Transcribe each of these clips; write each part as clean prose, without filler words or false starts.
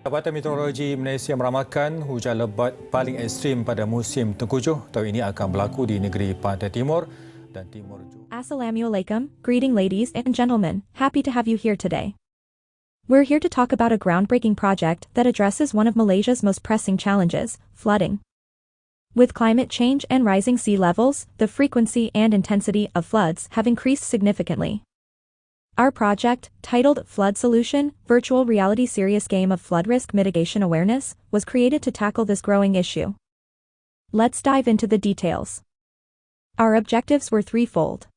Jabatan Meteorologi Malaysia meramalkan hujan lebat paling ekstrim pada musim tengkujuh tahun ini akan berlaku di negeri Pantai Timur dan Timur. Assalamualaikum, greeting ladies and gentlemen, happy to have you here today. We're here to talk about a groundbreaking project that addresses one of Malaysia's most pressing challenges, flooding. With climate change and rising sea levels, the frequency and intensity of floods have increased significantly. Our project, titled Flood Solution, Virtual Reality Serious Game of Flood Risk Mitigation Awareness, was created to tackle this growing issue. Let's dive into the details. Our objectives were threefold.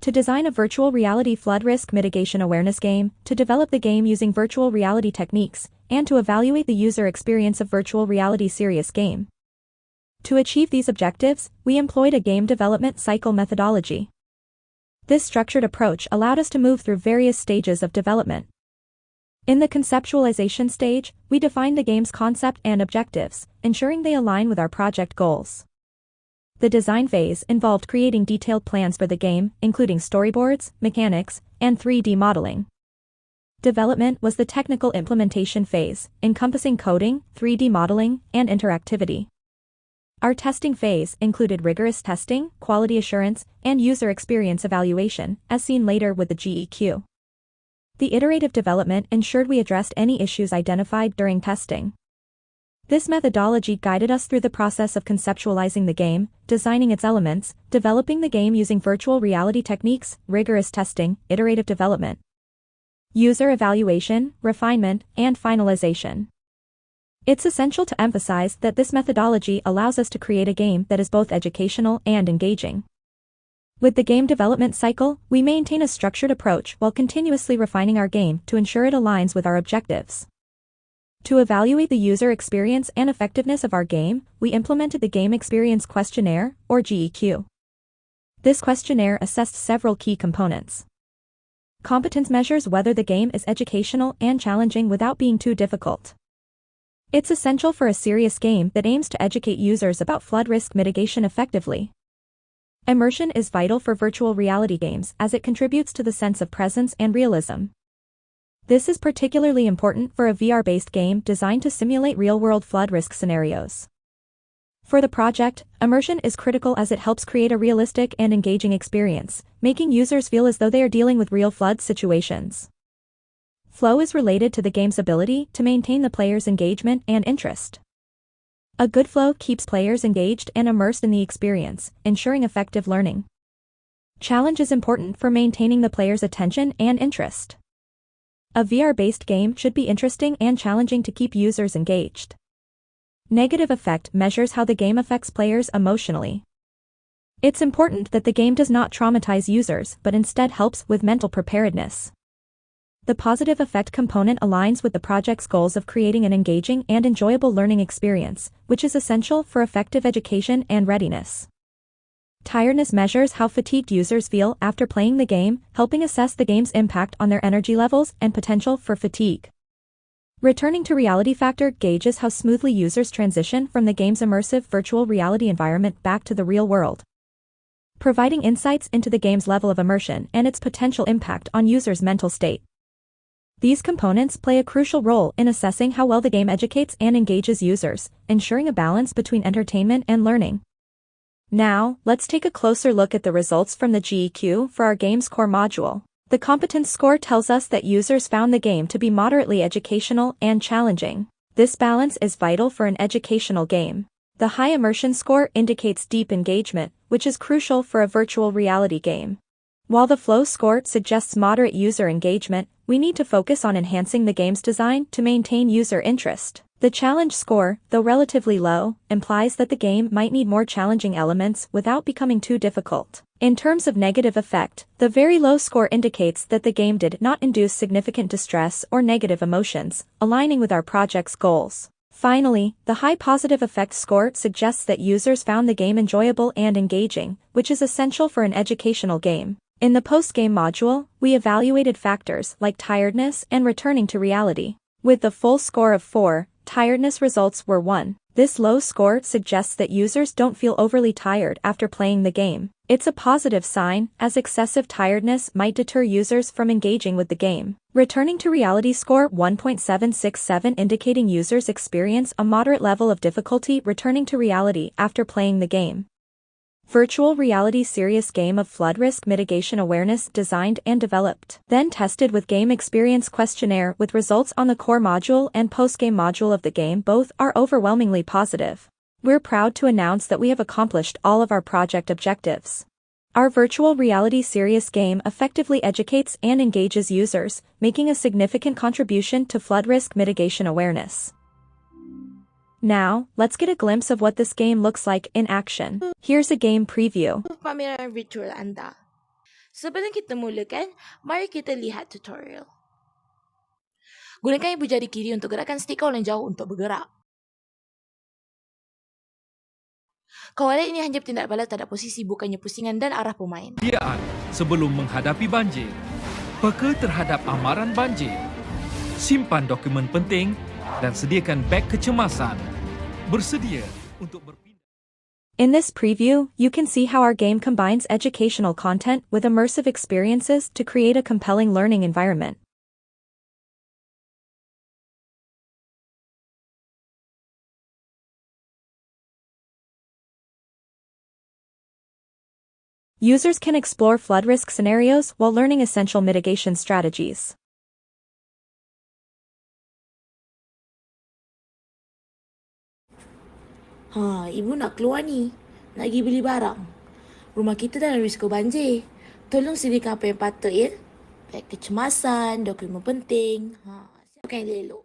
To design a virtual reality flood risk mitigation awareness game, to develop the game using virtual reality techniques, and to evaluate the user experience of virtual reality serious game. To achieve these objectives, we employed a game development cycle methodology. This structured approach allowed us to move through various stages of development. In the conceptualization stage, we defined the game's concept and objectives, ensuring they align with our project goals. The design phase involved creating detailed plans for the game, including storyboards, mechanics, and 3D modeling. Development was the technical implementation phase, encompassing coding, 3D modeling, and interactivity. Our testing phase included rigorous testing, quality assurance, and user experience evaluation, as seen later with the GEQ. The iterative development ensured we addressed any issues identified during testing. This methodology guided us through the process of conceptualizing the game, designing its elements, developing the game using virtual reality techniques, rigorous testing, iterative development, user evaluation, refinement, and finalization. It's essential to emphasize that this methodology allows us to create a game that is both educational and engaging. With the game development cycle, we maintain a structured approach while continuously refining our game to ensure it aligns with our objectives. To evaluate the user experience and effectiveness of our game, we implemented the Game Experience Questionnaire, or GEQ. This questionnaire assessed several key components. Competence measures whether the game is educational and challenging without being too difficult. It's essential for a serious game that aims to educate users about flood risk mitigation effectively. Immersion is vital for virtual reality games as it contributes to the sense of presence and realism. This is particularly important for a VR-based game designed to simulate real-world flood risk scenarios. For the project, immersion is critical as it helps create a realistic and engaging experience, making users feel as though they are dealing with real flood situations. Flow is related to the game's ability to maintain the player's engagement and interest. A good flow keeps players engaged and immersed in the experience, ensuring effective learning. Challenge is important for maintaining the player's attention and interest. A VR-based game should be interesting and challenging to keep users engaged. Negative effect measures how the game affects players emotionally. It's important that the game does not traumatize users but instead helps with mental preparedness. The positive effect component aligns with the project's goals of creating an engaging and enjoyable learning experience, which is essential for effective education and readiness. Tiredness measures how fatigued users feel after playing the game, helping assess the game's impact on their energy levels and potential for fatigue. Returning to reality factor gauges how smoothly users transition from the game's immersive virtual reality environment back to the real world, providing insights into the game's level of immersion and its potential impact on users' mental state. These components play a crucial role in assessing how well the game educates and engages users, ensuring a balance between entertainment and learning. Now, let's take a closer look at the results from the GEQ for our game's core module. The competence score tells us that users found the game to be moderately educational and challenging. This balance is vital for an educational game. The high immersion score indicates deep engagement, which is crucial for a virtual reality game. While the flow score suggests moderate user engagement, we need to focus on enhancing the game's design to maintain user interest. The challenge score, though relatively low, implies that the game might need more challenging elements without becoming too difficult. In terms of negative effect, the very low score indicates that the game did not induce significant distress or negative emotions, aligning with our project's goals. Finally, the high positive effect score suggests that users found the game enjoyable and engaging, which is essential for an educational game. In the post-game module, we evaluated factors like tiredness and returning to reality. With the full score of 4, tiredness results were 1. This low score suggests that users don't feel overly tired after playing the game. It's a positive sign, as excessive tiredness might deter users from engaging with the game. Returning to reality score 1.767 indicating users experience a moderate level of difficulty returning to reality after playing the game. Virtual reality serious game of flood risk mitigation awareness designed and developed. Then tested with game experience questionnaire with results on the core module and post-game module of the game. Both are overwhelmingly positive. We're proud to announce that we have accomplished all of our project objectives. Our virtual reality serious game effectively educates and engages users, making a significant contribution to flood risk mitigation awareness. Now, let's get a glimpse of what this game looks like in action. Here's a game preview. Pameran virtual Anda. Sebelum kita mulakan, mari kita lihat tutorial. Gunakan ibu jari kiri untuk gerakkan stick kawalan jauh untuk bergerak. Kawalan ini hanya bertindak balas terhadap posisi bukannya pusingan dan arah pemain. Persediaan sebelum menghadapi banjir. Peka terhadap amaran banjir. Simpan dokumen penting dan sediakan beg kecemasan. Bersedia untuk berpindah. In this preview, you can see how our game combines educational content with immersive experiences to create a compelling learning environment. Users can explore flood risk scenarios while learning essential mitigation strategies. Ibu nak keluar ni. Nak pergi beli barang. Rumah kita dalam risiko banjir. Tolong sediakan apa yang patut ya. Beg kecemasan, dokumen penting. Siapkan yang elok.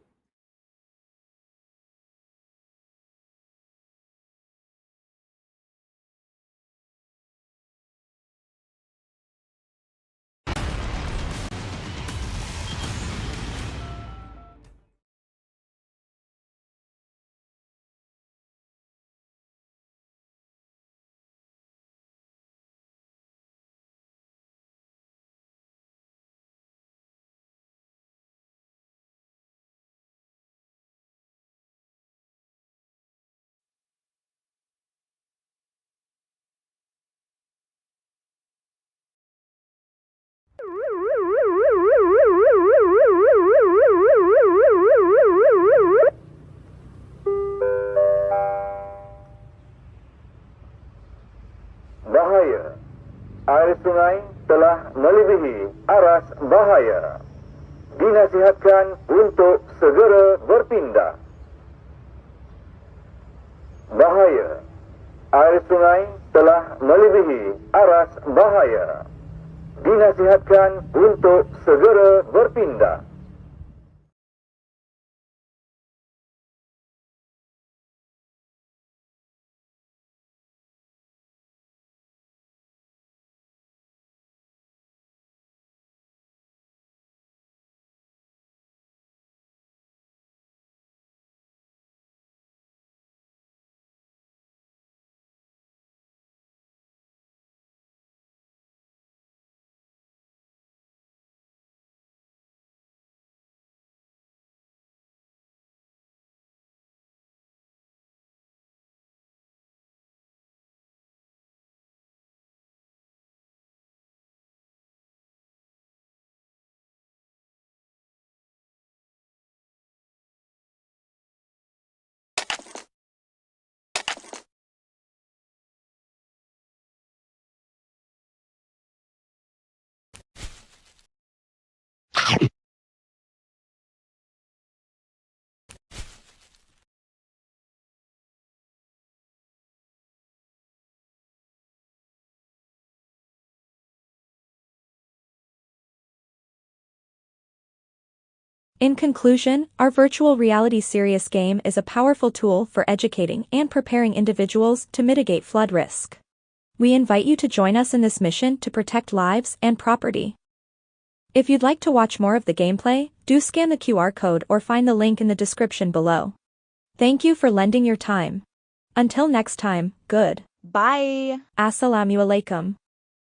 Bahaya. Air sungai telah melebihi aras bahaya. Dinasihatkan untuk segera berpindah. Bahaya. Air sungai telah melebihi aras bahaya. Dinasihatkan untuk segera berpindah. In conclusion, our virtual reality serious game is a powerful tool for educating and preparing individuals to mitigate flood risk. We invite you to join us in this mission to protect lives and property. If you'd like to watch more of the gameplay, do scan the QR code or find the link in the description below. Thank you for lending your time. Until next time, good. Bye. Assalamualaikum.